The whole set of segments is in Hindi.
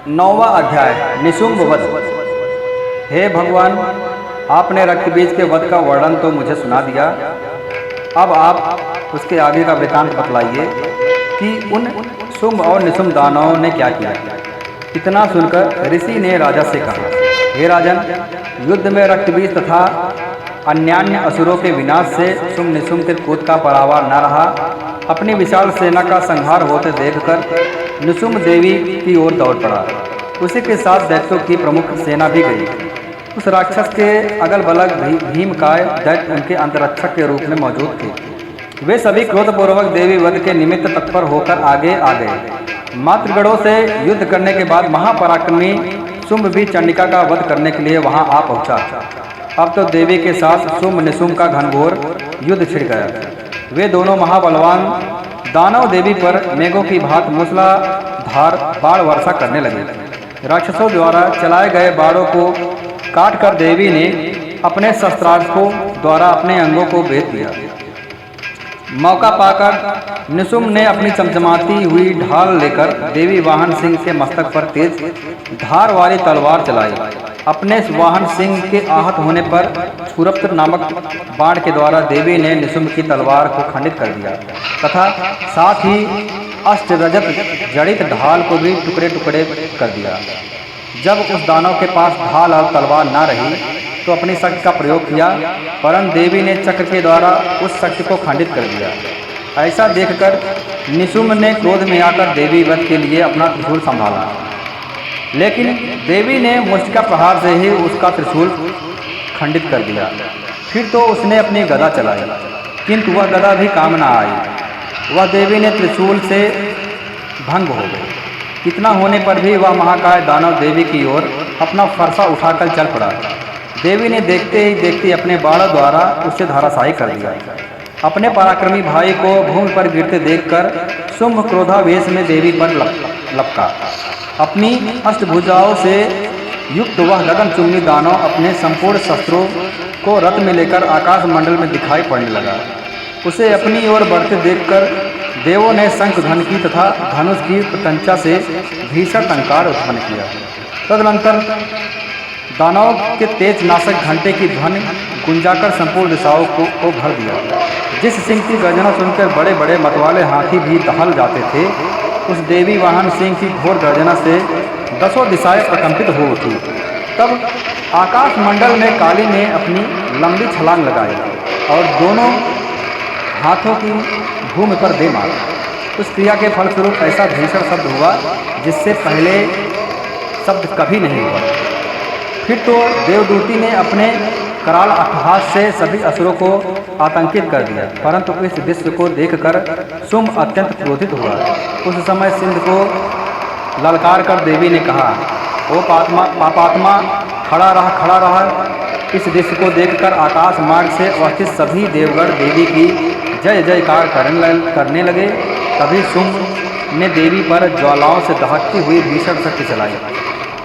9वां अध्याय निशुम्भ वध। हे भगवान, आपने रक्तबीज के वध का वर्णन तो मुझे सुना दिया, अब आप उसके आगे का वृतांत बतलाइए कि उन शुंभ और निशुम्भ दानवों ने क्या किया। इतना सुनकर ऋषि ने राजा से कहा, हे राजन, युद्ध में रक्तबीज तथा अन्यान्य असुरों के विनाश से शुंभ निशुम्भ के क्रोध का परावार न रहा। अपनी विशाल सेना का संहार होते देखकर निशुम्भ देवी की ओर दौड़ पड़ा। उसी के साथ दैत्यों की प्रमुख सेना भी गई। उस राक्षस के अगल बगल भीमकाय दैत्य उनके अंतरक्षक के रूप में मौजूद थे। वे सभी क्रोधपूर्वक देवी वध के निमित्त तत्पर होकर आगे आ गए। मातृगणों से युद्ध करने के बाद महापराक्रमी शुंभ भी चंडिका का वध करने के लिए वहां आ पहुंचा। अब तो देवी के साथ शुंभ निशुम्भ का घनघोर युद्ध छिड़ गया। वे दोनों महाबलवान दानव देवी पर मेघों की भांति मूसलाधार बाण वर्षा करने लगे। राक्षसों द्वारा चलाए गए बाणों को काटकर देवी ने अपने शस्त्रास्त्रों द्वारा अपने अंगों को भेद दिया। मौका पाकर निशुम्भ ने अपनी चमचमाती हुई ढाल लेकर देवी वाहन सिंह के मस्तक पर तेज धार वाली तलवार चलाई। अपने वाहन सिंह के आहत होने पर छुरप्त नामक बाण के द्वारा देवी ने निशुम्भ की तलवार को खंडित कर दिया तथा साथ ही अष्टरजत जड़ित ढाल को भी टुकड़े टुकड़े कर दिया। जब उस दानव के पास ढाल और तलवार न रही तो अपनी शक्ति का प्रयोग किया, परंतु देवी ने चक्र के द्वारा उस शक्ति को खंडित कर दिया। ऐसा देखकर निशुम्भ ने क्रोध में आकर देवी वध के लिए अपना त्रिशूल संभाला, लेकिन देवी ने मुष्टिका प्रहार से ही उसका त्रिशूल खंडित कर दिया। फिर तो उसने अपनी गदा चलाई, किंतु वह गदा भी काम न आई। वह देवी ने त्रिशूल से भंग हो गई। इतना होने पर भी वह महाकाय दानव देवी की ओर अपना फरसा उठाकर चल पड़ा। देवी ने देखते ही देखते अपने बाणों द्वारा उसे धराशायी कर दिया। अपने पराक्रमी भाई को भूमि पर गिरते देखकर शुंभ क्रोधावेश में देवी पर लपका। अपनी अष्टभुजाओं से युक्त वह गगनचुम्बी दानव अपने संपूर्ण शस्त्रों को रथ में लेकर आकाश मंडल में दिखाई पड़ने लगा। उसे अपनी ओर बढ़ते देखकर देवों ने शंख ध्वनि तथा धनुष की प्रत्यंचा से भीषण टंकार उत्पन्न किया। तदनंतर दानव के तेज नाशक घंटे की ध्वनि गुंजाकर संपूर्ण दिशाओं को भर दिया। जिस सिंह की गर्जना सुनकर बड़े बड़े मतवाले हाथी भी दहल जाते थे, उस देवी वाहन सिंह की घोर गर्जना से दसों दिशाएं प्रकंपित हो उठी। तब आकाश मंडल में काली ने अपनी लंबी छलांग लगाई और दोनों हाथों की भूमि पर दे मारा। उस क्रिया के फलस्वरूप ऐसा भीषण शब्द हुआ जिससे पहले शब्द कभी नहीं हुआ। फिर तो देवदूती ने अपने कराल अट्टहास से सभी असुरों को आतंकित कर दिया, परंतु इस दृश्य को देखकर शुंभ अत्यंत क्रोधित हुआ। उस समय सिंध को ललकार कर देवी ने कहा, ओ पापात्मा, खड़ा रहा। इस दृश्य को देखकर आकाश मार्ग से अवस्थित सभी देवगण देवी की जय जयकार करने लगे। तभी शुंभ ने देवी पर ज्वालाओं से दहकती हुई भीषण शक्ति चलाई।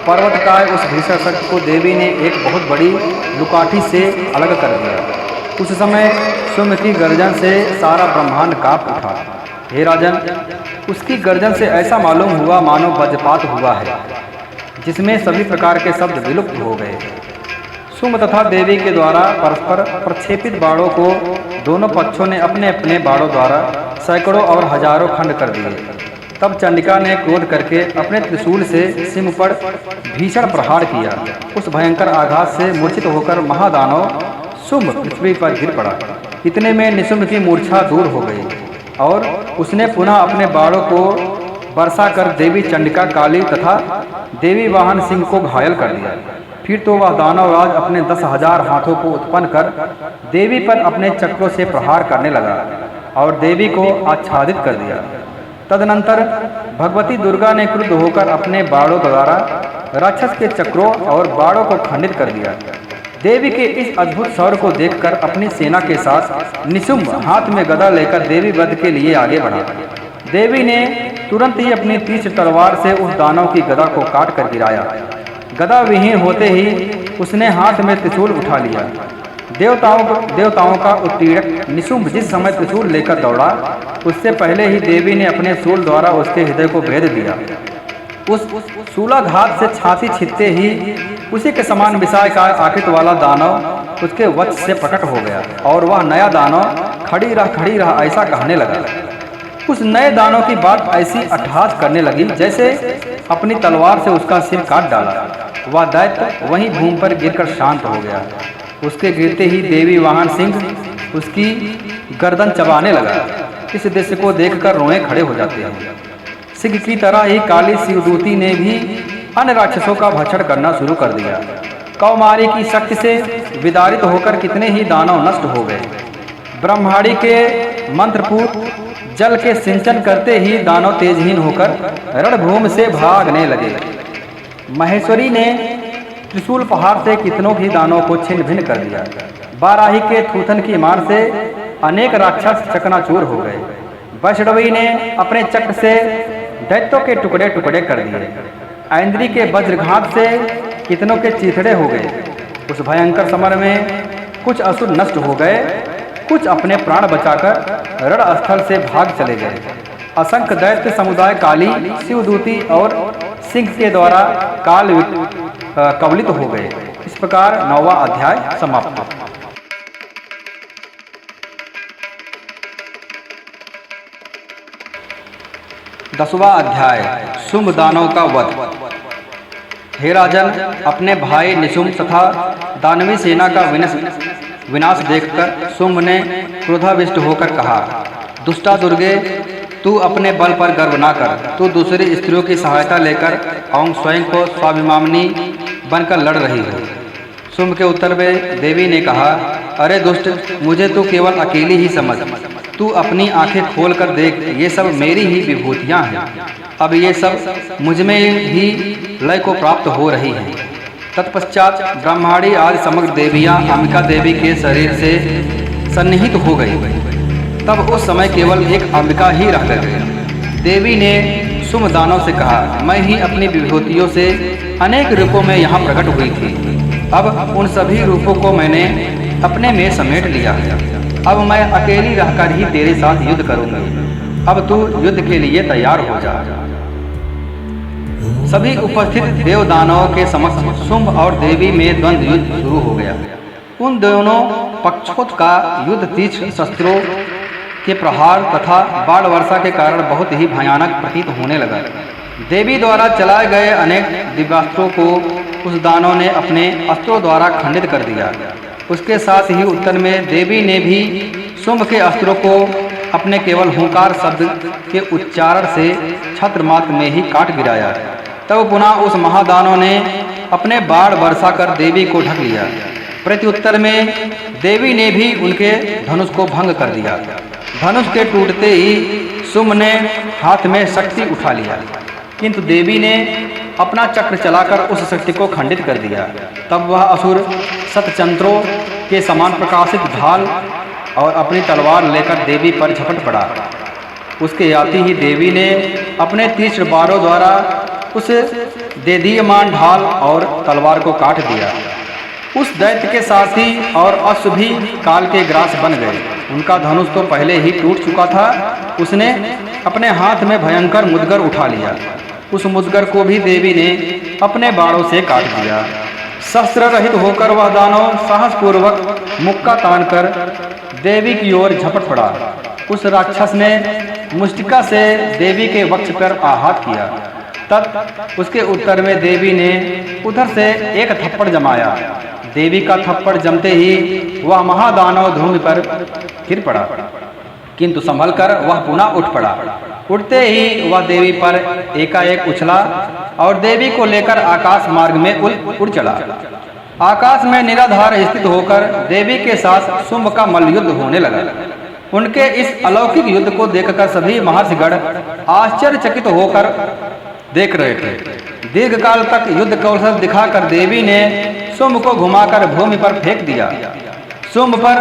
पर्वतकाय उस भीषण शक्ति को देवी ने एक बहुत बड़ी लुकाठी से अलग कर दिया। उस समय शुंभ की गर्जन से सारा ब्रह्मांड कांप उठा। हे राजन, उसकी गर्जन से ऐसा मालूम हुआ मानो वज्रपात हुआ है, जिसमें सभी प्रकार के शब्द विलुप्त हो गए। शुंभ तथा देवी के द्वारा परस्पर प्रक्षेपित बाणों को दोनों पक्षों ने अपने अपने बाणों द्वारा सैकड़ों और हजारों खंड कर दिए। तब चंडिका ने क्रोध करके अपने त्रिशूल से सिंह पर भीषण प्रहार किया। उस भयंकर आघात से मूर्छित होकर महादानव शुंभ पृथ्वी पर गिर पड़ा। इतने में निशुम्भ की मूर्छा दूर हो गई और उसने पुनः अपने बाणों को बरसा कर देवी चंडिका, काली तथा देवी वाहन सिंह को घायल कर दिया। फिर तो वह दानवराज अपने 10,000 हाथों को उत्पन्न कर देवी पर अपने चक्रों से प्रहार करने लगा और देवी को आच्छादित कर दिया। तदनंतर भगवती दुर्गा ने क्रुद्ध होकर अपने बाणों द्वारा राक्षस के चक्रों और बाणों को खंडित कर दिया। देवी के इस अद्भुत शौर्य को देखकर अपनी सेना के साथ निशुम्भ हाथ में गदा लेकर देवी वध के लिए आगे बढ़ा। देवी ने तुरंत ही अपनी तीक्ष्ण तलवार से उस दानव की गदा को काट कर गिराया। गदा विहीन होते ही उसने हाथ में त्रिशूल उठा लिया। देवताओं का उत्पीड़क निशुम्भ जिस समय त्रिशूल लेकर दौड़ा, उससे पहले ही देवी ने अपने शूल द्वारा उसके हृदय को भेद दिया। उस शूलाघात से छाती छिदते ही उसी के समान विशाल का आकृति वाला दानव उसके वक्ष से प्रकट हो गया और वह नया दानव खड़ी रह ऐसा कहने लगा। उस नए दानव की बात ऐसी अट्टहास करने लगी जैसे अपनी तलवार से उसका सिर काट डाला। वह दैत्य वहीं भूमि पर गिरकर शांत हो गया। उसके गिरते ही देवी वाहन सिंह उसकी गर्दन चबाने लगा। इस दृश्य को देखकर रोए खड़े हो जाते हैं। सिंह की तरह ही काली शिवदूती ने भी अन्य राक्षसों का भक्षण करना शुरू कर दिया। कौमारी की शक्ति से विदारित होकर कितने ही दानव नष्ट हो गए। ब्रह्माणी के मंत्रपूत जल के सिंचन करते ही दानव तेजहीन होकर रणभूमि से भागने लगे। महेश्वरी ने त्रिशूल पहाड़ से कितनों ही दानों को छिन्न भिन्न कर दिया। बाराही के थूथन की मार से अनेक राक्षस चकनाचूर हो गए। वैष्णवी ने अपने चक्र से दैत्यों के टुकड़े टुकड़े कर दिए। ऐन्द्री के वज्रघात से कितनों के चीथड़े हो गए। उस भयंकर समर में कुछ असुर नष्ट हो गए, कुछ अपने प्राण बचाकर रणस्थल से भाग चले गए। असंख्य दैत्य समुदाय काली शिवदूती और सिंह के द्वारा काल कवलित हो गए। इस प्रकार 9वां अध्याय समाप्त। दसवां अध्याय शुंभ दानव का वध। हे राजन, अपने भाई निशुंभ तथा दानवी सेना का विनाश देखकर शुंभ ने क्रोधाविष्ट होकर कहा, दुष्टा दुर्गे, तू अपने बल पर गर्व ना कर। तू दूसरी स्त्रियों की सहायता लेकर और स्वयं को स्वाभिमानी बनकर लड़ रही हो। शुंभ के उत्तर में देवी ने कहा, अरे दुष्ट, मुझे तू केवल अकेली ही समझ। तू अपनी आंखें खोल कर देख, ये सब मेरी ही विभूतियाँ हैं। अब ये सब मुझ में ही लय को प्राप्त हो रही हैं। तत्पश्चात ब्रह्माणी आदि समग्र देवियाँ अंबिका देवी के शरीर से सन्निहित हो गई। तब उस समय केवल एक अंबिका ही रह गई। देवी ने शुंभ दानव से कहा, मैं ही अपनी विभूतियों से अनेक रूपों में यहाँ प्रकट हुई थी। अब उन सभी रूपों को मैंने अपने में समेट लिया है। अब मैं अकेली रहकर ही तेरे साथ युद्ध करूंगी। अब तू युद्ध के लिए तैयार हो जा। सभी उपस्थित देव दानवों के समक्ष शुंभ और देवी में द्वंद्व युद्ध शुरू हो गया। उन दोनों पक्षों का युद्ध तीक्ष्ण शस्त्रों के प्रहार तथा बाण वर्षा के कारण बहुत ही भयानक प्रतीत होने लगा। देवी द्वारा चलाए गए अनेक दिव्यास्त्रों को उस दानव ने अपने अस्त्रों द्वारा खंडित कर दिया। उसके साथ ही उत्तर में देवी ने भी शुंभ के अस्त्रों को अपने केवल हुंकार शब्द के उच्चारण से छत्र मात्र में ही काट गिराया। तब पुनः उस महादानव ने अपने बाण बरसा कर देवी को ढक लिया। प्रत्युत्तर में देवी ने भी उनके धनुष को भंग कर दिया। धनुष के टूटते ही शुंभ ने हाथ में शक्ति उठा लिया, किंतु देवी ने अपना चक्र चलाकर उस शक्ति को खंडित कर दिया। तब वह असुर शतचंद्रों के समान प्रकाशित ढाल और अपनी तलवार लेकर देवी पर झपट पड़ा। उसके आते ही देवी ने अपने तीक्ष्ण बाणों द्वारा उस देदीयमान ढाल और तलवार को काट दिया। उस दैत्य के साथी और अश्व भी काल के ग्रास बन गए। उनका धनुष तो पहले ही टूट चुका था। उसने अपने हाथ में भयंकर मुदगर उठा लिया। उस मुदगर को भी देवी ने अपने बाणों से काट दिया। शस्त्र रहित होकर वह दानव साहसपूर्वक मुक्का तानकर देवी की ओर झपट पड़ा। उस राक्षस ने मुष्टिका से देवी के वक्ष पर आघात किया। तब उसके उत्तर में देवी ने उधर से एक थप्पड़ जमाया। देवी का थप्पड़ जमते ही वह महादानव भूमि पर गिर पड़ा, किंतु संभलकर वह पुनः उठ पड़ा। उठते ही वह देवी पर एकाएक उछला और देवी को लेकर आकाश मार्ग में उड़ चला। आकाश में निराधार स्थित होकर देवी के साथ शुंभ का मल्लयुद्ध होने लगा। उनके इस अलौकिक युद्ध को देखकर सभी महर्षिगण आश्चर्यचकित होकर देख रहे थे। दीर्घ काल तक युद्ध कौशल दिखाकर देवी ने शुंभ को घुमाकर भूमि पर फेंक दिया। शुंभ पर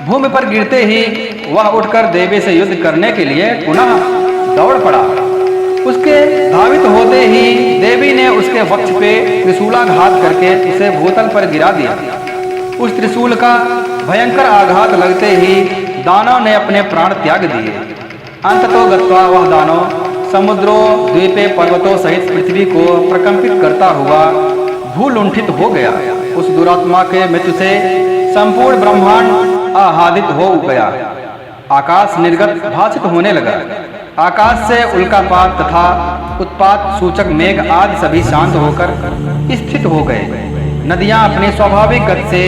भूमि पर गिरते ही वह उठकर देवी से युद्ध करने के लिए पुनः दौड़ पड़ा। उसके धावित होते ही देवी ने उसके वक्ष पे त्रिशूलाघात करके उसे भूतल पर गिरा दिया। उस त्रिशूल का भयंकर आघात लगते ही दानव ने अपने प्राण त्याग दिए। अंततो गत्वा वह दानव समुद्रों द्वीपे पर्वतों सहित पृथ्वी को प्रकंपित करता हुआ भूलुंठित हो गया। उस दुरात्मा के मृत्यु से संपूर्ण ब्रह्मांड आह्लादित हो गया। आकाश निर्गत भाषित होने लगा। आकाश से उल्कापात तथा उत्पात सूचक मेघ आदि सभी शांत होकर स्थित हो गए। नदियां अपने स्वाभाविक गति से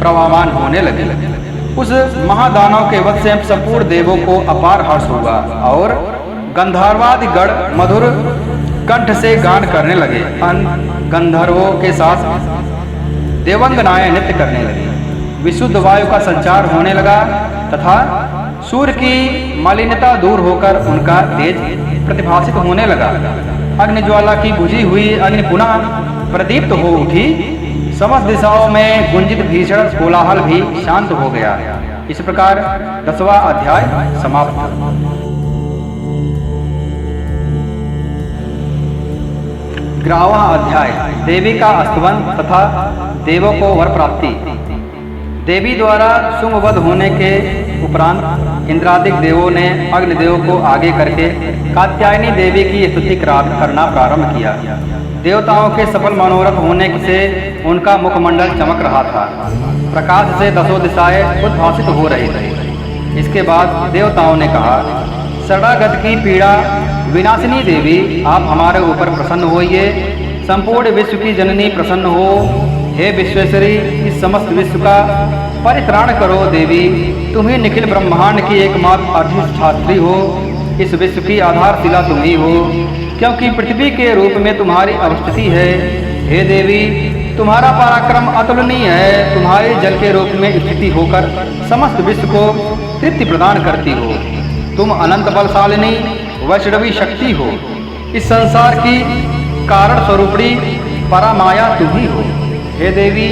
प्रवाहमान होने लगी। उस महादानव के वध से संपूर्ण देवों को अपार हर्ष हुआ और गंधर्वादि गण मधुर कंठ से गान करने लगे। गंधर्वों के साथ देवंगनाएं नृत्य करने लगी। विशुद्ध वायु का संचार होने लगा तथा सूर्य की मलिनता दूर होकर उनका तेज प्रतिभासित होने लगा। अग्निज्वाला की बुझी हुई अग्नि पुनः प्रदीप्त हो उठी। समस्त दिशाओं में गुंजित भीषण कोलाहल भी शांत हो गया। इस प्रकार 10वां अध्याय समाप्त। ग्यारहवां अध्याय देवी का स्तवन तथा देवों को वर प्राप्ति। देवी द्वारा शुंभवध होने के उपरांत इंद्रादिक देवों ने अग्निदेव को आगे करके कात्यायनी देवी की स्तुति करना प्रारंभ किया। देवताओं के सफल मनोरथ होने से उनका मुखमंडल चमक रहा था। प्रकाश से 10 दिशाएं उद्भासित हो रही थी। इसके बाद देवताओं ने कहा, शरणागत की पीड़ा विनाशिनी देवी, आप हमारे ऊपर प्रसन्न होइए। संपूर्ण विश्व की जननी प्रसन्न हो। हे विश्वेश्वरी, इस समस्त विश्व का परित्राण करो देवी। तुम ही निखिल ब्रह्मांड की एकमात्र अधिष्ठात्री हो। इस विश्व की आधारशिला तुम ही हो, क्योंकि पृथ्वी के रूप में तुम्हारी अवस्थिति है। हे देवी, तुम्हारा पराक्रम अतुलनीय है। तुम्हारे जल के रूप में स्थिति होकर समस्त विश्व को तृप्ति प्रदान करती हो। तुम अनंत बलशालिनी वैष्णवी शक्ति हो। इस संसार की कारण स्वरूपणी परामाया तुम ही हो। हे देवी,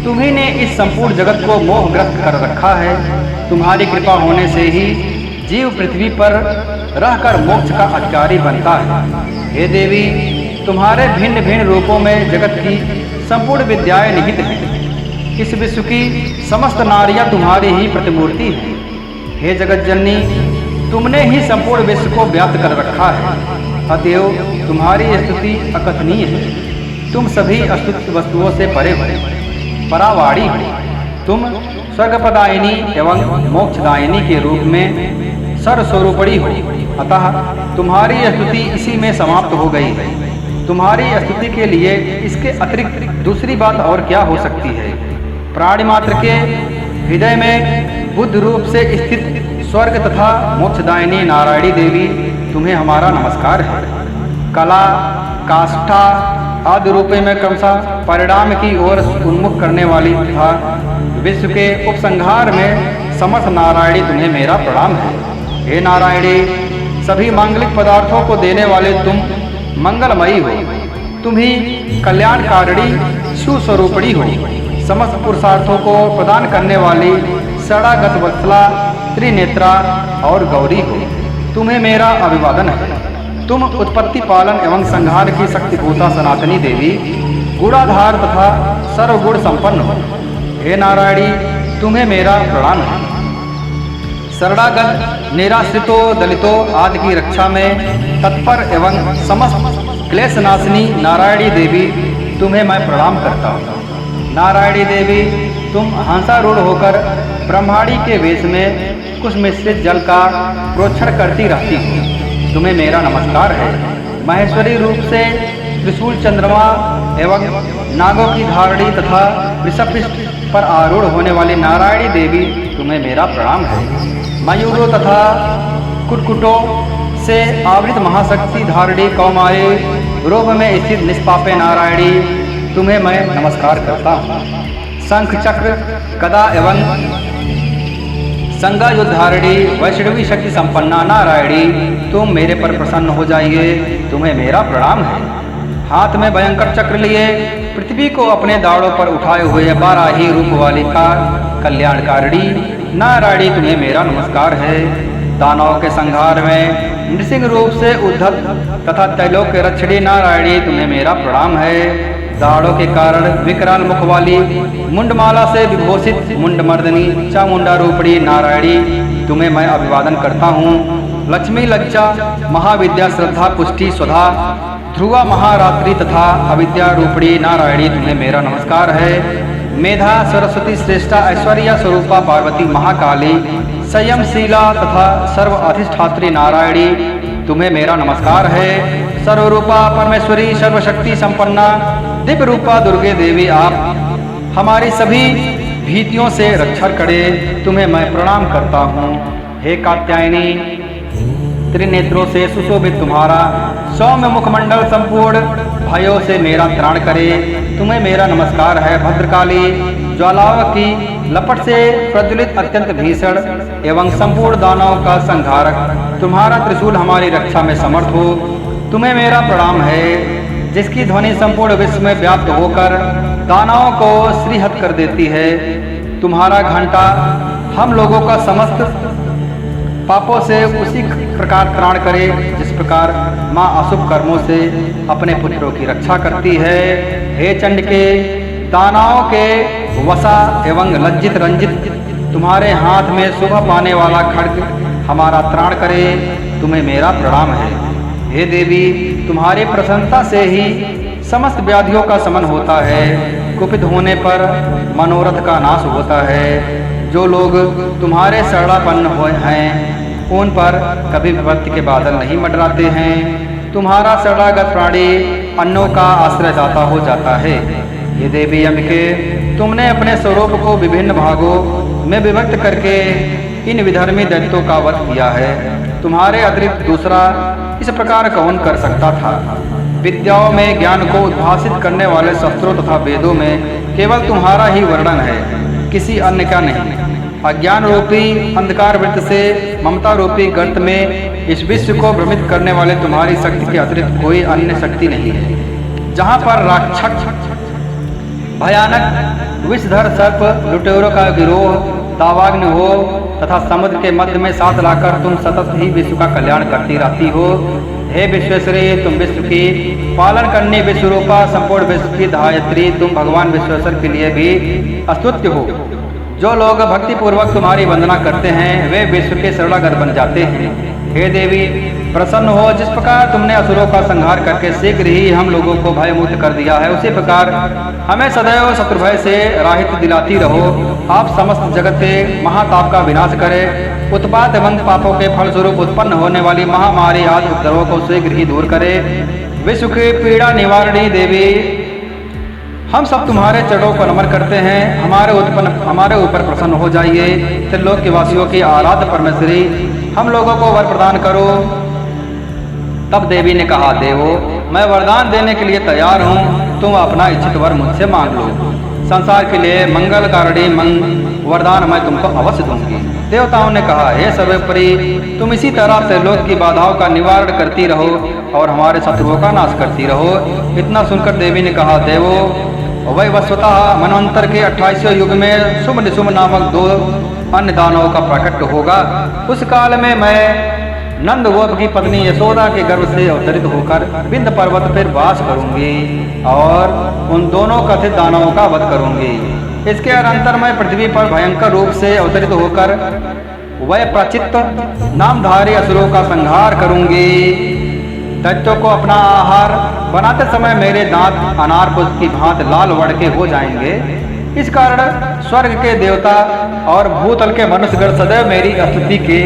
तुम्ही ने इस संपूर्ण जगत को मोहग्रस्त कर रखा है। तुम्हारी कृपा होने से ही जीव पृथ्वी पर रहकर मोक्ष का अधिकारी बनता है। हे देवी, तुम्हारे भिन्न भिन्न रूपों में जगत की संपूर्ण विद्याएं निहित हैं। इस विश्व की समस्त नारियां तुम्हारी ही प्रतिमूर्ति हैं। हे जगत जननी, तुमने ही संपूर्ण विश्व को व्याप्त कर रखा है। अतएव तुम्हारी स्तुति अकथनीय है। तुम सभी अस्तुत वस्तुओं से परे हो, परावाड़ी हो। तुम स्वर्गप्रदायिनी एवं मोक्षदायिनी के रूप में सर्वस्वरूपणी हो। अतः तुम्हारी स्तुति इसी में समाप्त हो गई है। तुम्हारी स्तुति के लिए इसके अतिरिक्त दूसरी बात और क्या हो सकती है। प्राणी मात्र के हृदय में बुद्ध रूप से स्थित स्वर्ग तथा मोक्षदायिनी नारायणी देवी, तुम्हें हमारा नमस्कार है। कला, काष्ठा आदि रूपे में क्रमशः परिणाम की ओर उन्मुख करने वाली तथा विश्व के उपसंहार में समर्थ नारायणी, तुम्हें मेरा प्रणाम है। हे नारायणी, सभी मांगलिक पदार्थों को देने वाले तुम मंगलमयी हो। तुम ही कल्याणकारिणी सुस्वरूपणी हो। समस्त पुरुषार्थों को प्रदान करने वाली शरणागत वत्सला, त्रिनेत्रा और गौरी हो। तुम्हें मेरा अभिवादन है। तुम उत्पत्ति, पालन एवं संहार की शक्तिभूता सनातनी देवी, गुणाधार तथा सर्वगुण संपन्न हो। हे नारायणी, तुम्हें मेरा प्रणाम है। शरणागत, निराश्रितों, दलितों आदि की रक्षा में तत्पर एवं समस्त क्लेशनाशिनी नारायणी देवी, तुम्हें मैं प्रणाम करता हूँ। नारायणी देवी, तुम हंसारूढ़ होकर ब्रह्मांडी के वेश में कुछ मिश्रित जल का प्रोक्षण करती रहती हो। तुम्हें मेरा नमस्कार है। महेश्वरी रूप से त्रिशूल, चंद्रमा एवं नागों की धारणी तथा वृषभपृष्ठ पर आरूढ़ होने वाली नारायणी देवी, तुम्हें मेरा प्रणाम है। मयूरों तथा कुटकुटों से आवृत महाशक्ति धारणी कौमारी रूप में स्थित निष्पापे नारायणी, तुम्हें मैं नमस्कार करता हूँ। शंख, चक्र, गदा एवं संगायुधारिणी वैष्णवी शक्ति संपन्ना नारायणी, तुम मेरे पर प्रसन्न हो जाइए। तुम्हें मेरा प्रणाम है। हाथ में भयंकर चक्र लिए पृथ्वी को अपने दाड़ों पर उठाए हुए बाराही रूप वाली का कल्याणकारिणी नारायणी, तुम्हें मेरा नमस्कार है। दानवों के संहार में नृसिंह रूप से उद्धत तथा तैलों के रक्षणी नारायणी, तुम्हें मेरा प्रणाम है। दाढ़ों के कारण विकराल मुख वाली मुंडमाला से विभूषित मुंडमर्दनी चामुंडा रूपणी नारायणी, तुम्हें मैं अभिवादन करता हूँ। लक्ष्मी, लज्जा महाविद्या श्रद्धा पुष्टि स्वधा ध्रुवा महारात्रि तथा अविद्या रूपणी नारायणी तुम्हें मेरा नमस्कार है। मेधा सरस्वती श्रेष्ठा ऐश्वर्या स्वरूपा पार्वती महाकाली संयमशीला तथा सर्व अधिष्ठात्री नारायणी तुम्हें मेरा नमस्कार है। सर्वरूपा परमेश्वरी सर्वशक्ति संपन्ना दिव्य रूपा दुर्गे देवी आप हमारी सभी भीतियों से रक्षा करे तुम्हें मैं प्रणाम करता हूँ। हे कात्यायनी त्रिनेत्रों से सुशोभित तुम्हारा सौम्य मुखमंडल संपूर्ण भयों से मेरा त्राण करे तुम्हें मेरा नमस्कार है। भद्रकाली ज्वालाओं की लपट से प्रज्वलित अत्यंत भीषण एवं संपूर्ण दानवों का संहारक तुम्हारा त्रिशूल हमारी रक्षा में समर्थ हो तुम्हें मेरा प्रणाम है। जिसकी ध्वनि संपूर्ण विश्व में व्याप्त होकर दानवों को श्रीहत कर देती है। तुम्हारा घंटा हम लोगों का समस्त पापों से उसी प्रकार त्राण करे जिस प्रकार माँ अशुभ कर्मों से अपने पुत्रों की रक्षा करती है। हे चंड के दानवों के वसा एवं लज्जित रंजित तुम्हारे हाथ में शोभा पाने वाला खड्ग हमारा त्राण करे तुम्हें मेरा प्रणाम है। हे देवी तुम्हारी प्रसन्नता से ही समस्त व्याधियों का शमन होता है। कुपित होने पर मनोरथ का नाश होता है। जो लोग तुम्हारे शरणापन्न हुए हैं उन पर कभी विपत्ति के बादल नहीं मंडराते हैं। तुम्हारा शरणागत प्राणी अन्नों का आश्रयदाता हो जाता है। ये देवी अंबिके तुमने अपने स्वरूप को विभिन्न भागों में विभक्त करके इन विधर्मी दैत्यों का वध किया है। तुम्हारे अतिरिक्त दूसरा इस प्रकार कौन कर सकता था। विद्याओं में ज्ञान को उद्भासित करने वाले शस्त्रों तथा वेदों में केवल तुम्हारा ही वर्णन है, किसी अन्य का नहीं। अज्ञान रूपी अंधकार वृत्त से ममता रूपी गर्त में इस विश्व को भ्रमित करने वाले तुम्हारी शक्ति के अतिरिक्त कोई अन्य शक्ति नहीं है। जहाँ पर राक्षस भयानक विषधर सर्प लुटेरों का गिरोह दावाग्नि हो तथा समुद्र के मध्य में साथ लाकर तुम सतत ही विश्व का कल्याण करती रहती हो। हे विश्वेश्वरी तुम विश्व की पालन करने विश्वरूपा संपूर्ण विश्व की धायत्री तुम भगवान विश्वेश्वर के लिए भी अस्तुत्य हो। जो लोग भक्ति पूर्वक तुम्हारी वंदना करते हैं वे विश्व के शरणागत बन जाते हैं। हे देवी प्रसन्न हो। जिस प्रकार तुमने असुरों का संहार करके शीघ्र ही हम लोगों को भयमुक्त कर दिया है उसी प्रकार हमें सदैव शत्रु भय से राहित दिलाती रहो। आप समस्त जगत के महाताप का विनाश करें। उत्पात एवं पापों के फलस्वरूप उत्पन्न होने वाली महामारी आदि उपद्रवों को शीघ्र ही दूर करे। विश्व की पीड़ा निवारणी देवी हम सब तुम्हारे चरणों को नमन करते हैं। हमारे ऊपर प्रसन्न हो जाइए। त्रिलोक के वासियों की आराध्य परमेश्वरी हम लोगों को वर प्रदान करो। तब देवी ने कहा, देवो मैं वरदान देने के लिए तैयार हूँ। तुम अपना इच्छित वर मुझसे मांग लो। संसार के लिए मंगल कारणी वरदान मैं तुमको अवश्य दूंगी। देवताओं ने कहा, हे सर्वोपरि तुम इसी तरह से लोक की बाधाओं का निवारण करती रहो और हमारे शत्रुओं का नाश करती रहो। इतना सुनकर देवी ने कहा, देवो वही वस्तुतः मनवंतर के 28वें युग में शुभ निशुभ नामक 2 अन्य दानवों का प्रकट होगा। उस काल में मैं नंद गोप की पत्नी यशोदा के गर्भ से अवतरित होकर विंध्य पर्वत पर वास करूंगी और उन दोनों कथित दानवों का वध करूंगी। इसके अनंतर मैं पृथ्वी पर भयंकर रूप से अवतरित होकर वह प्रचित्त नामधारी असुरों का संहार करूंगी। दैत्यों को अपना आहार बनाते समय मेरे दांत अनार पुष्प की भांति लाल वड़ के हो जाएंगे। इस कारण स्वर्ग के देवता और भूतल के मनुष्यगण सदैव मेरी स्तुति के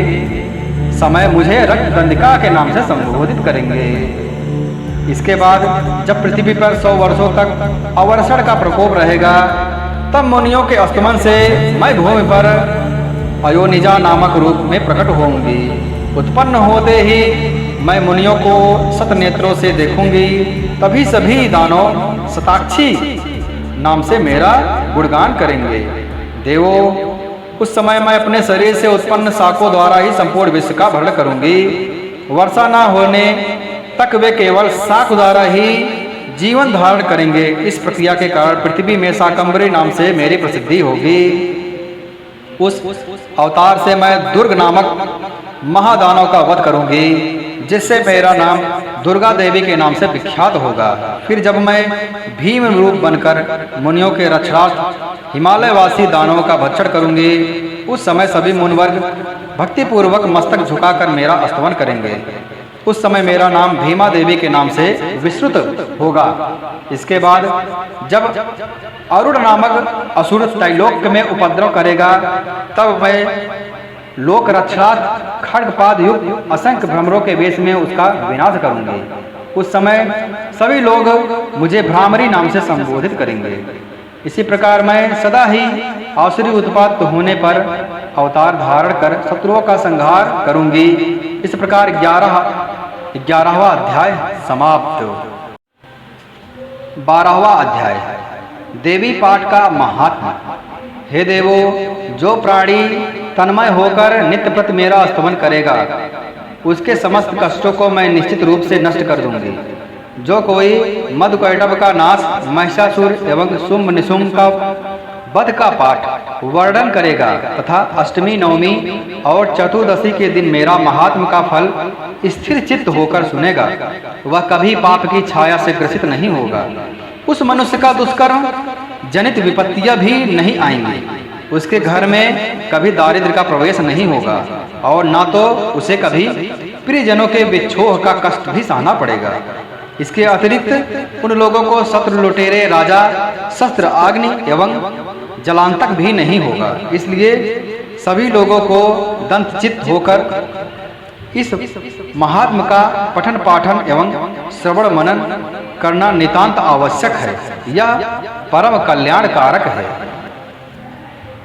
समय मुझे रक्तदंडिका के नाम से संबोधित करेंगे। इसके बाद जब पृथ्वी पर 100 वर्षों तक अवर्षण का प्रकोप रहेगा तब मुनियों के अस्तमन से मैं भूमि पर अयोनिजा नामक रूप में प्रकट होंगी। उत्पन्न होते ही मैं मुनियों को सत नेत्रों से देखूंगी। तभी सभी दानव शताक्षी नाम से मेरा गुणगान करेंगे। देवो उस समय मैं अपने शरीर से उत्पन्न शाखों द्वारा ही संपूर्ण विश्व का भरण करूंगी। वर्षा न होने तक वे केवल शाख द्वारा ही जीवन धारण करेंगे। इस प्रक्रिया के कारण पृथ्वी में शाकंभरी नाम से मेरी प्रसिद्धि होगी। उस अवतार से मैं दुर्ग नामक महादानव का वध करूंगी जिससे मेरा नाम दुर्गा देवी के नाम से विख्यात होगा। फिर जब मैं भीम रूप बनकर मुनियों के रक्षार्थ हिमालयवासी दानवों का भक्षण करूंगी उस समय सभी मुनिवर्ग भक्तिपूर्वक मस्तक झुकाकर मेरा स्तवन करेंगे। उस समय मेरा नाम भीमा देवी के नाम से विस्तृत होगा। इसके बाद जब अरुण नामक असुर त्रैलोक्य में उपद्रव करेगा, तब मैं लोक रक्षार्थ खड्गपाद युक्त असंख्य भ्रमरों के वेश में उसका विनाश करूंगी। उस समय सभी लोग मुझे भ्रामरी नाम से संबोधित करेंगे। इसी प्रकार मैं सदा ही आसुरी उत्पात होने पर अवतार धारण कर शत्रुओं का संहार करूंगी। इस प्रकार 11वां अध्याय समाप्त। 12वां अध्याय देवी पाठ का महात्मा। हे देवो, जो प्राणी तन्मय होकर नित्य प्रति मेरा स्तवन करेगा, उसके समस्त कष्टों को मैं निश्चित रूप से नष्ट कर दूंगी। जो कोई मधुकैटभ का नाश, महिषासुर एवं शुंभ निशुंभ का वध का पाठ वर्णन करेगा तथा अष्टमी, नवमी और चतुर्दशी के दिन मेरा महात्म का फल स्थिर चित्त होकर सुनेगा, वह कभी पाप की छाया से ग्रसित नहीं होगा। उस मनुष्य का दुष्कर्म जनित विपत्तियां भी नहीं आएंगी। उसके घर में कभी दारिद्र्य का प्रवेश नहीं होगा और ना तो उसे कभी प्रियजनों के विक्षोभ का कष्ट भी सहना पड़ेगा। इसके अतिरिक्त उन लोगों को शत्रु, लुटेरे, राजा, शस्त्र, अग्नि एवं जलांतक भी नहीं होगा। इसलिए सभी लोगों को दंतचित्त होकर इस महात्म का पठन पाठन एवं श्रवण मनन करना नितांत आवश्यक है। यह परम कल्याण कारक है।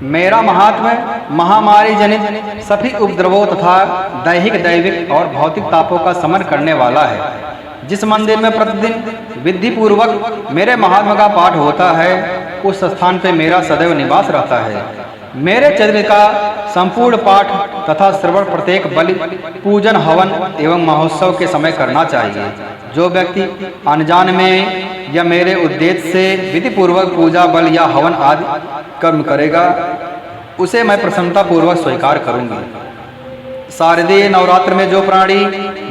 मेरा महात्म महामारी जनित सभी उपद्रवों तथा दैहिक, दैविक और भौतिक तापों का समन करने वाला है। जिस मंदिर में प्रतिदिन विधि पूर्वक मेरे महात्मा का पाठ होता है, उस स्थान पे मेरा सदैव निवास रहता है। मेरे चरित्र का संपूर्ण पाठ तथा श्रवण प्रत्येक बलि, पूजन, हवन एवं महोत्सव के समय करना चाहिए। जो व्यक्ति अनजान में या मेरे उद्देश्य से विधि पूर्वक पूजा, बल या हवन आदि कर्म करेगा, उसे मैं प्रसन्नता पूर्वक स्वीकार करूंगी। शारदीय नवरात्र में जो प्राणी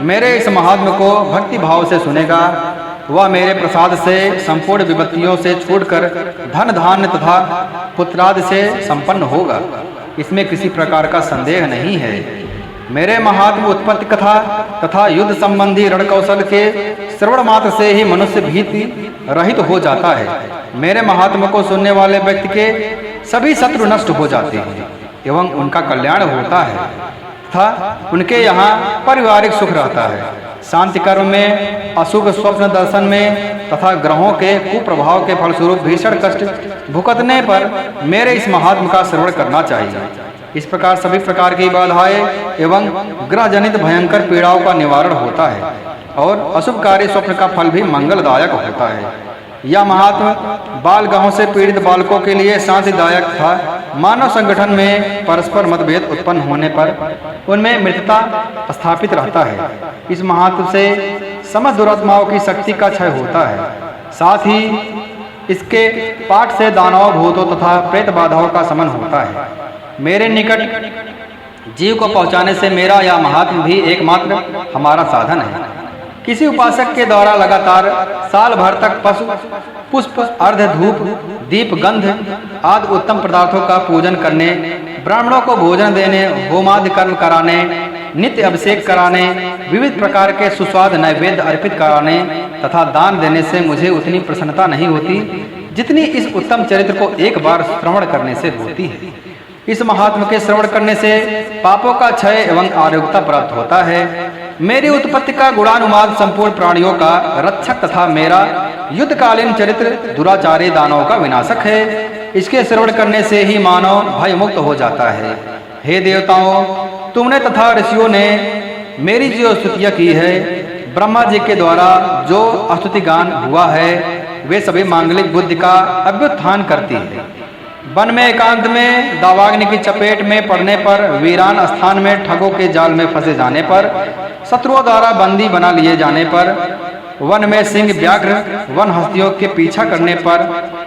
मेरे इस महात्म को भक्ति भाव से सुनेगा, वह मेरे प्रसाद से संपूर्ण विपत्तियों से छूटकर धन, धान्य तथा पुत्रादि से संपन्न होगा। इसमें किसी प्रकार का संदेह नहीं है। मेरे महात्म उत्पत्ति कथा तथा युद्ध संबंधी रण कौशल के श्रवण मात्र से ही मनुष्य भीति रहित हो जाता है। मेरे महात्म को सुनने वाले व्यक्ति के सभी शत्रु नष्ट हो जाते हैं एवं उनका कल्याण होता है तथा उनके यहाँ पारिवारिक सुख रहता है। शांति कर्म में, अशुभ स्वप्न दर्शन में तथा ग्रहों के कुप्रभाव के फलस्वरूप भीषण कष्ट भुगतने पर मेरे इस महात्म का श्रवण करना चाहिए। इस प्रकार सभी प्रकार की बाधाएं एवं ग्रह जनित भयंकर पीड़ाओं का निवारण होता है और अशुभ कार्य स्वप्न का फल भी मंगलदायक होता है। यह महात्म बाल ग्रहों से पीड़ित बालकों के लिए शांतिदायक था। मानव संगठन में परस्पर मतभेद उत्पन्न होने पर उनमें मृतता स्थापित रहता है। इस महात्म से समस्त दुरात्माओं की शक्ति का क्षय होता है। साथ ही इसके पाठ से दानव, भूतों तथा प्रेत बाधाओं का शमन होता है। मेरे निकट जीव को पहुंचाने से मेरा यह महात्म भी एकमात्र हमारा साधन है। किसी उपासक के द्वारा लगातार साल भर तक पशु, पुष्प, अर्ध धूप, दीप, गंध आदि उत्तम पदार्थों का पूजन करने, ब्राह्मणों को भोजन देने, होमादि कर्म कराने, नित्य अभिषेक कराने, विविध प्रकार के सुस्वाद नैवेद्य अर्पित कराने तथा दान देने से मुझे उतनी प्रसन्नता नहीं होती जितनी इस उत्तम चरित्र को एक बार श्रवण करने से होती है। इस महात्म के श्रवण करने से पापों का क्षय एवं आरोग्यता प्राप्त होता है। मेरी उत्पत्ति का गुणानुवाद संपूर्ण प्राणियों का रक्षक तथा मेरा युद्धकालीन चरित्र दुराचारी दानवों का विनाशक है। इसके श्रवण करने से ही मानव भय मुक्त हो जाता है। हे देवताओं, तुमने तथा ऋषियों ने मेरी जो स्तुतियाँ की है, ब्रह्मा जी के द्वारा जो स्तुति गान हुआ है, वे सभी मांगलिक बुद्धि का अभ्युत्थान करती है। वन में एकांत में दावाग्नि की चपेट में पड़ने पर, वीरान स्थान में ठगों के जाल में फंसे जाने पर, शत्रुओं द्वारा बंदी बना लिए जाने पर, वन में सिंह, व्याघ्र, वन हस्तियों के पीछा करने पर,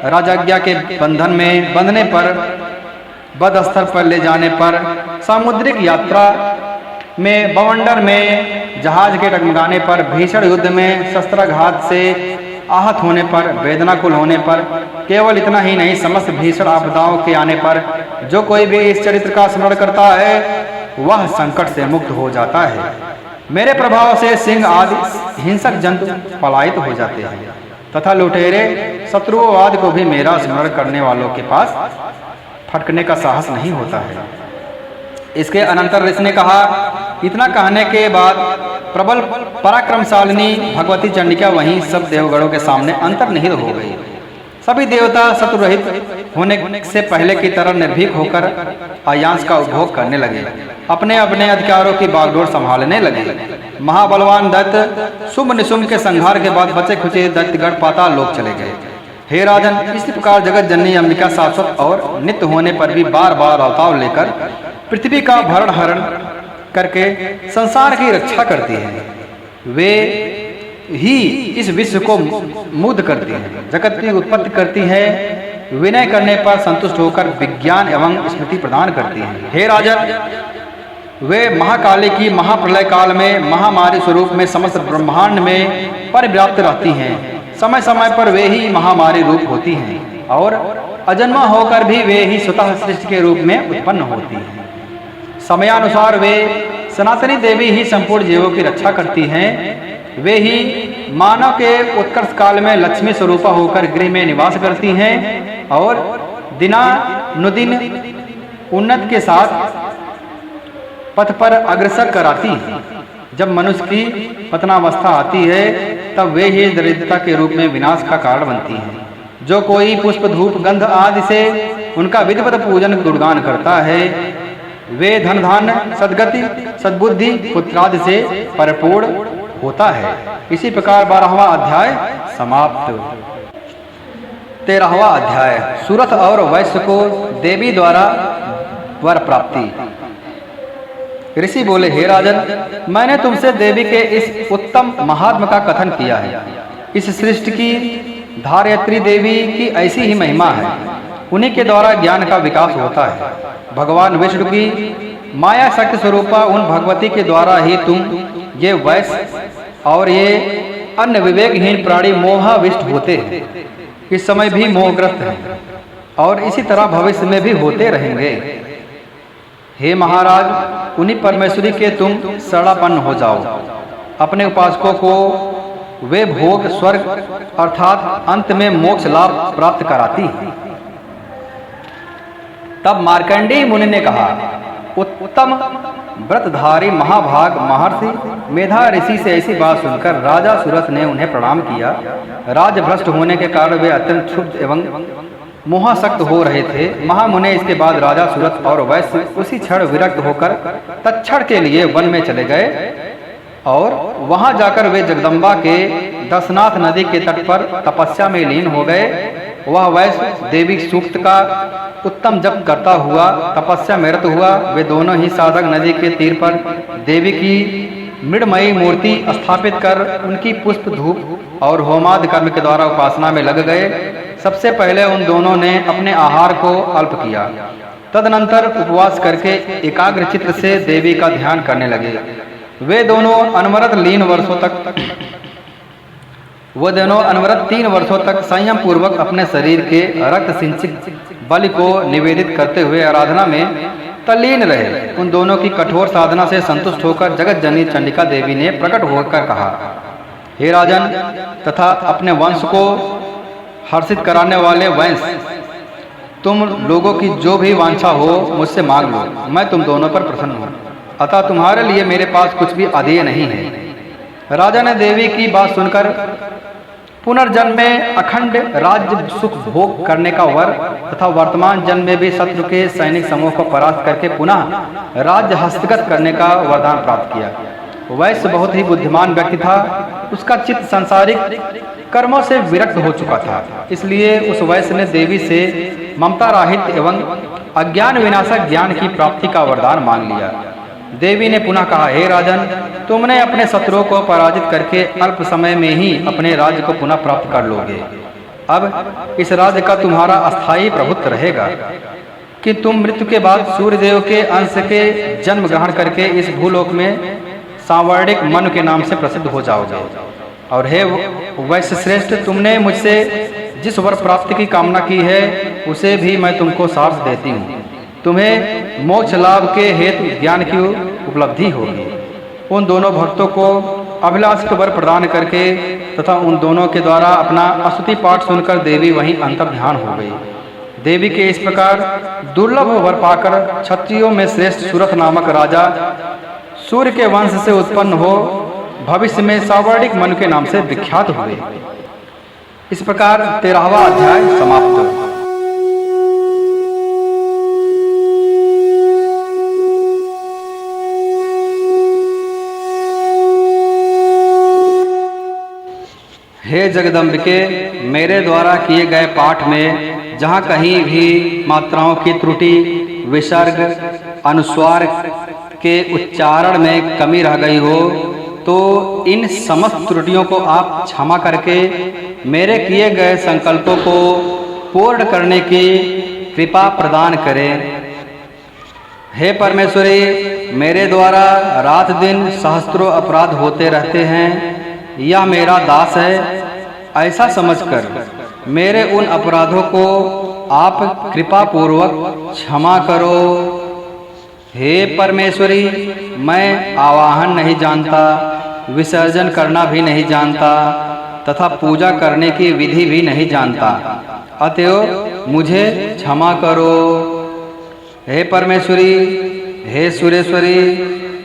राजाज्ञा के बंधन में बंधने पर, बद स्थल पर ले जाने पर, सामुद्रिक यात्रा में, बवंडर में जहाज के डगमगाने पर, भीषण युद्ध में शस्त्राघात से आहत होने पर, वेदनाकुल होने पर, केवल इतना ही नहीं समस्त भीषण आपदाओं के आने पर जो कोई भी इस चरित्र का स्मरण करता है वह संकट से मुक्त हो जाता है। मेरे प्रभाव से सिंह आदि हिंसक जंतु पलायित हो जाते हैं तथा लुटेरे शत्रुओं आदि को भी मेरा स्मरण करने वालों के पास फटकने का साहस नहीं होता है। इसके अनंतर ऋषि ने कहा, इतना कहने के बाद प्रबल पराक्रमशालिनी भगवती चंडिका वहीं सब देवगणों के सामने अंतर्निहित हो गई। सभी देवता शत्रु रहित होने से पहले की तरह निर्भीक होकर आयांश का उपभोग करने लगे, अपने अपने अधिकारों की बागडोर संभालने लगे। महाबलवान दैत्य शुंभ निशुंभ के संहार के बाद बचे खुचे दैत्यगण पाताल लोक चले गए। हे राजन, इसी प्रकार जगत जननी अंबिका शाश्वत और नित्य होने पर भी बार बार अवतार लेकर पृथ्वी का भरण हरण करके संसार की रक्षा करती है। वे ही इस विश्व को मुग्ध करती है, जगत की उत्पत्ति करती है, विनय करने पर संतुष्ट होकर विज्ञान एवं स्मृति प्रदान करती है। हे राजन, वे महाकाली की महाप्रलय काल में महामारी स्वरूप में समस्त ब्रह्मांड में परिव्याप्त रहती हैं। समय समय पर वे ही महामारी रूप होती हैं और अजन्मा होकर भी वे ही स्वतः सृष्टि के रूप में उत्पन्न होती हैं। समयानुसार वे सनातनी देवी ही संपूर्ण जीवों की रक्षा करती हैं। वे ही मानव के उत्कर्ष काल में लक्ष्मी स्वरूपा होकर गृह में निवास करती हैं और दिनानुदिन उन्नत के साथ पथ पर अग्रसर कराती हैं। जब मनुष्य की पतनावस्था आती है तब वे ही दरिद्रता के रूप में विनाश का कारण बनती हैं। जो कोई पुष्प धूप गंध आदि से उनका विधिवत पूजन गुणगान करता है, वे धन धान्य सद्गति सद्बुद्धि पुत्रादि से परिपूर्ण होता है। इसी प्रकार 12वां अध्याय समाप्त। 13वां अध्याय सूरत और वैश्य को देवी द्वारा वर प्राप्ति। ऋषि बोले, हे राजन, मैंने तुमसे देवी के इस उत्तम महात्म का कथन किया है। इस सृष्टि की धारयत्री देवी की ऐसी ही महिमा है। उन्हीं के द्वारा ज्ञान का विकास होता है। भगवान विष्णु की माया शक्ति स्वरूपा उन भगवती के द्वारा ही तुम ये वैश्य और ये अन्य विवेकहीन प्राणी मोहाविष्ट होते हैं। इस समय भी मोहग्रस्त हैं और इसी तरह भविष्य में भी होते रहेंगे। हे महाराज, उन्हीं परमेश्वरी के तुम शरणापन्न हो जाओ। अपने उपासकों को वे भोग स्वर्ग अर्थात अंत में मोक्ष लाभ प्राप्त कराती हैं। तब मार्कंडेय मुनि ने कहा, उत्तम व्रतधारी महाभाग महर्षि मेधा ऋषि से ऐसी बात सुनकर राजा सूरत ने उन्हें प्रणाम किया। राजभ्रष्ट होने के कारण वे अत्यंत क्षुब्ध एवं मोहासक्त हो रहे थे। महामुने इसके बाद राजा सूरत और वैश्य उसी क्षण विरक्त होकर तत्क्षण के लिए वन में चले गए और वहां जाकर वे जगदम्बा के दशनाथ नदी के तट पर तपस्या में लीन हो गए। वह वैश्य देवी सूक्त का उत्तम जप करता हुआ तपस्या में रत हुआ। वे दोनों ही साधक नदी के तीर पर देवी की मृणमयी मूर्ति स्थापित कर उनकी पुष्प धूप और होमादि कर्म के द्वारा उपासना में लग गए। सबसे पहले उन दोनों ने अपने आहार को अल्प किया, तदनंतर उपवास करके एकाग्र चित्त से देवी का ध्यान करने लगे। वे दोनों अनवरत 3 वर्षों तक संयम पूर्वक अपने शरीर के रक्त सिंचित बलि को निवेदित करते हुए आराधना में तल्लीन रहे। उन दोनों की कठोर साधना से संतुष्ट होकर जगत जननी चंडिका देवी ने प्रकट होकर कहा, हे राजन तथा अपने वंश को हर्षित कराने वाले वंश, तुम लोगों की जो भी वांछा हो मुझसे मांग लो, मैं तुम दोनों पर प्रसन्न हूँ। अतः तुम्हारे लिए मेरे पास कुछ भी अधेय नहीं है। राजा ने देवी की बात सुनकर पुनर्जन्म में अखंड राज्य सुख भोग करने का वर तथा वर्तमान जन्म में भी शत्रु के सैनिक समूह को परास्त करके पुनः राज्य हस्तगत करने का वरदान प्राप्त किया। वैश्य बहुत ही बुद्धिमान व्यक्ति था। उसका चित्त सांसारिक कर्मों से विरक्त हो चुका था। इसलिए उस वैश्य ने देवी से ममता रहित एवं अज्ञान विनाशक ज्ञान की प्राप्ति का वरदान मांग लिया। देवी ने पुनः कहा, हे राजन, तुमने अपने शत्रुओं को पराजित करके अल्प समय में ही अपने राज्य को पुनः प्राप्त कर लोगे। अब इस राज्य का तुम्हारा अस्थायी प्रभुत्व रहेगा कि तुम मृत्यु के बाद सूर्यदेव के अंश के जन्म ग्रहण करके इस भूलोक में सांवर्णिक मनु के नाम से प्रसिद्ध हो जाओगे। और हे वैश्य श्रेष्ठ, तुमने मुझसे जिस वर प्राप्ति की कामना की है उसे भी मैं तुमको सार्थ देती हूँ। तुम्हें मोक्ष लाभ के हेतु ज्ञान की उपलब्धि होगी। उन दोनों भक्तों को अभिलाषित वर प्रदान करके तथा उन दोनों के द्वारा अपना स्तुति पाठ सुनकर देवी वहीं अंतर्ध्यान हो गई। देवी के इस प्रकार दुर्लभ वर पाकर क्षत्रियों में श्रेष्ठ सूरथ नामक राजा सूर्य के वंश से उत्पन्न हो भविष्य में सावर्णिक मनु के नाम से विख्यात हुए। इस प्रकार 13वां अध्याय समाप्त। हे जगदम्बिके, मेरे द्वारा किए गए पाठ में जहाँ कहीं भी मात्राओं की त्रुटि, विसर्ग, अनुस्वार के उच्चारण में कमी रह गई हो तो इन समस्त त्रुटियों को आप क्षमा करके मेरे किए गए संकल्पों को पूर्ण करने की कृपा प्रदान करें। हे परमेश्वरी, मेरे द्वारा रात दिन सहस्त्रों अपराध होते रहते हैं। यह मेरा दास है ऐसा समझकर मेरे उन अपराधों को आप कृपा पूर्वक क्षमा करो। हे परमेश्वरी, मैं आवाहन नहीं जानता, विसर्जन करना भी नहीं जानता तथा पूजा करने की विधि भी नहीं जानता, अतएव मुझे क्षमा करो। हे परमेश्वरी, हे सुरेश्वरी,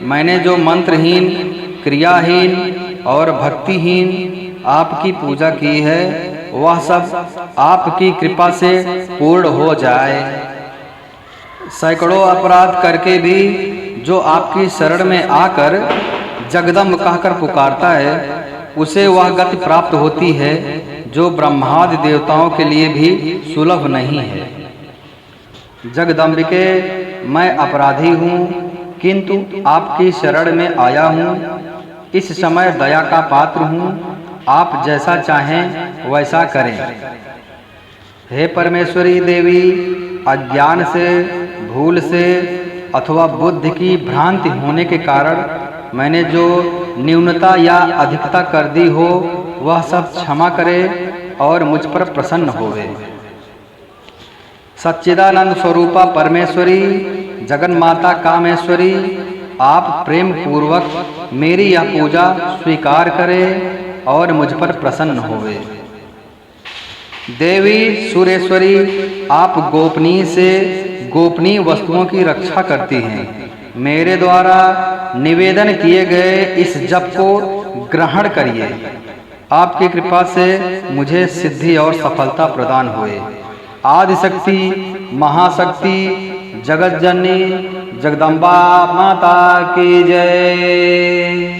मैंने जो मंत्रहीन, क्रियाहीन और भक्तिहीन आपकी पूजा की है वह सब आपकी कृपा से पूर्ण हो जाए। सैकड़ों अपराध करके भी जो आपकी शरण में आकर जगदम्ब कहकर पुकारता है उसे वह गति प्राप्त होती है जो ब्रह्मादि देवताओं के लिए भी सुलभ नहीं है। जगदम्बिके, मैं अपराधी हूँ किंतु आपकी शरण में आया हूँ। इस समय दया का पात्र हूँ, आप जैसा चाहें वैसा करें। हे परमेश्वरी देवी, अज्ञान से, भूल से अथवा बुद्धि की भ्रांति होने के कारण मैंने जो न्यूनता या अधिकता कर दी हो वह सब क्षमा करे और मुझ पर प्रसन्न होवे। सच्चिदानंद स्वरूपा परमेश्वरी, जगन्माता कामेश्वरी, आप प्रेम पूर्वक मेरी यह पूजा स्वीकार करें और मुझ पर प्रसन्न होवे। देवी सुरेश्वरी, आप गोपनीय से गोपनीय वस्तुओं की रक्षा करती हैं। मेरे द्वारा निवेदन किए गए इस जप को ग्रहण करिए। आपकी कृपा से मुझे सिद्धि और सफलता प्रदान हुए। आदिशक्ति, महाशक्ति, जगत जननी जगदम्बा माता की जय।